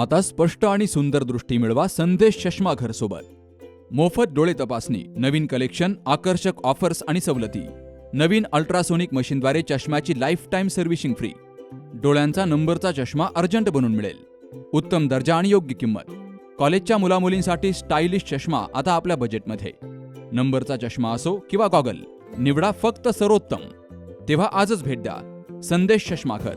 आता स्पष्ट आणि सुंदर दृष्टी मिळवा संदेश चष्माघर सोबत. मोफत डोळे तपासणी, नवीन कलेक्शन, आकर्षक ऑफर्स आणि सवलती. नवीन अल्ट्रासोनिक मशीनद्वारे चष्म्याची लाईफ टाईम सर्व्हिसिंग फ्री. डोळ्यांचा नंबरचा चष्मा अर्जंट बनून मिळेल. उत्तम दर्जा आणि योग्य किंमत. कॉलेजच्या मुलामुलींसाठी स्टायलिश चष्मा आता आपल्या बजेटमध्ये. नंबरचा चष्मा असो किंवा गॉगल, निवडा फक्त सर्वोत्तम. तेव्हा आजच भेट द्या संदेश चष्माघर,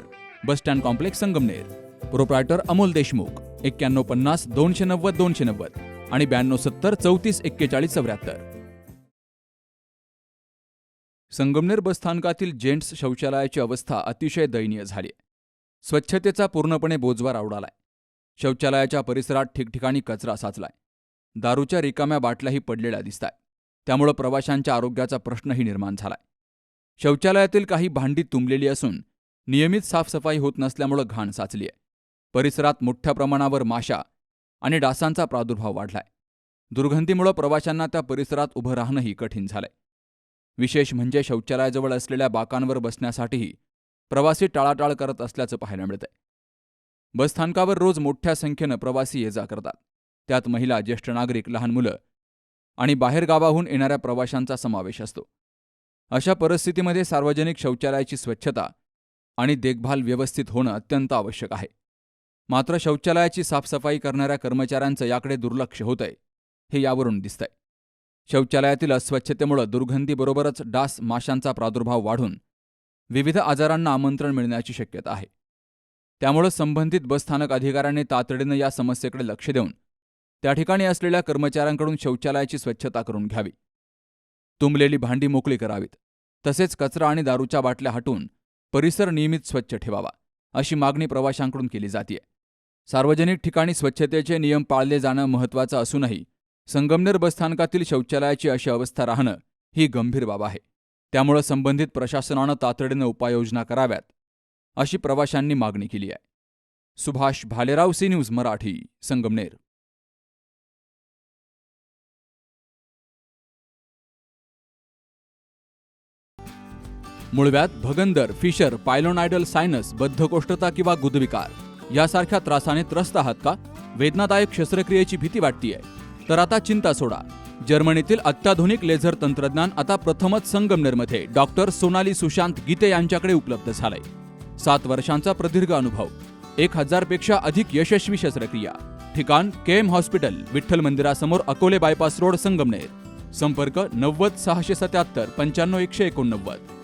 bus stand complex, Sangamner. Proprietor Amol Deshmukh. 9150 290 290 आणि 9270 34 41 74. संगमनेर बसस्थानकातील जेंट्स शौचालयाची अवस्था अतिशय दयनीय झाली. स्वच्छतेचा पूर्णपणे बोजवार आवडालाय. शौचालयाच्या परिसरात ठिकठिकाणी कचरा साचलाय. दारूच्या रिकाम्या बाटल्याही पडलेल्या दिसताय. त्यामुळे प्रवाशांच्या आरोग्याचा प्रश्नही निर्माण झालाय. शौचालयातील काही भांडी तुंबलेली असून नियमित साफसफाई होत नसल्यामुळे घाण साचलीय. परिसरात मोठ्या प्रमाणावर माशा आणि डासांचा प्रादुर्भाव वाढलाय. दुर्गंधीमुळे प्रवाशांना त्या परिसरात उभं राहणंही कठीण झालंय. विशेष म्हणजे शौचालयाजवळ असलेल्या बाकांवर बसण्यासाठीही प्रवासी टाळाटाळ करत असल्याचं पाहायला मिळतंय. बसस्थानकावर रोज मोठ्या संख्येनं प्रवासी ये-जा करतात. त्यात महिला, ज्येष्ठ नागरिक, लहान मुलं आणि बाहेरगावाहून येणाऱ्या प्रवाशांचा समावेश असतो. अशा परिस्थितीमध्ये सार्वजनिक शौचालयाची स्वच्छता आणि देखभाल व्यवस्थित होणं अत्यंत आवश्यक आहे. मात्र शौचालयाची साफसफाई करणाऱ्या कर्मचाऱ्यांचं याकडे दुर्लक्ष होतंय, हे यावरून दिसतंय. शौचालयातील अस्वच्छतेमुळे दुर्गंधीबरोबरच डास, माशांचा प्रादुर्भाव वाढून विविध आजारांना आमंत्रण मिळण्याची शक्यता आहे. त्यामुळे संबंधित बसस्थानक अधिकाऱ्यांनी तातडीनं या समस्येकडे लक्ष देऊन त्या ठिकाणी असलेल्या कर्मचाऱ्यांकडून शौचालयाची स्वच्छता करून घ्यावी. तुंबलेली भांडी मोकळी करावीत. तसेच कचरा आणि दारूच्या बाटल्या हटवून परिसर नियमित स्वच्छ ठेवावा, अशी मागणी प्रवाशांकडून केली जाते. सार्वजनिक ठिकाणी स्वच्छतेचे नियम पाळले जाणं महत्त्वाचं असूनही संगमनेर बसस्थानकातील शौचालयाची अशी अवस्था राहणं ही गंभीर बाब आहे. त्यामुळे संबंधित प्रशासनानं तातडीनं उपाययोजना कराव्यात, अशी प्रवाशांनी मागणी केली आहे. Subhash Bhalerao, C news Marathi, Sangamner. मुळव्याध, भगंदर, फिशर, पायलोनायडल सायनस, बद्धकोष्ठता किंवा गुदविकार यासारख्या त्रासाने त्रस्त आहात का? वेदनादायक शस्त्रक्रियेची भीती वाटतेय? तर आता चिंता सोडा. जर्मनीतील अत्याधुनिक लेझर तंत्रज्ञान आता प्रथमच संगमनेरमध्ये डॉक्टर सोनाली सुशांत गीते यांच्याकडे उपलब्ध झालंय. 7 वर्षांचा प्रदीर्घ अनुभव, 1000 पेक्षा अधिक यशस्वी शस्त्रक्रिया. ठिकाण केएम हॉस्पिटल, विठ्ठल मंदिरासमोर, अकोले बायपास रोड, संगमनेर. संपर्क 90 677 95 189.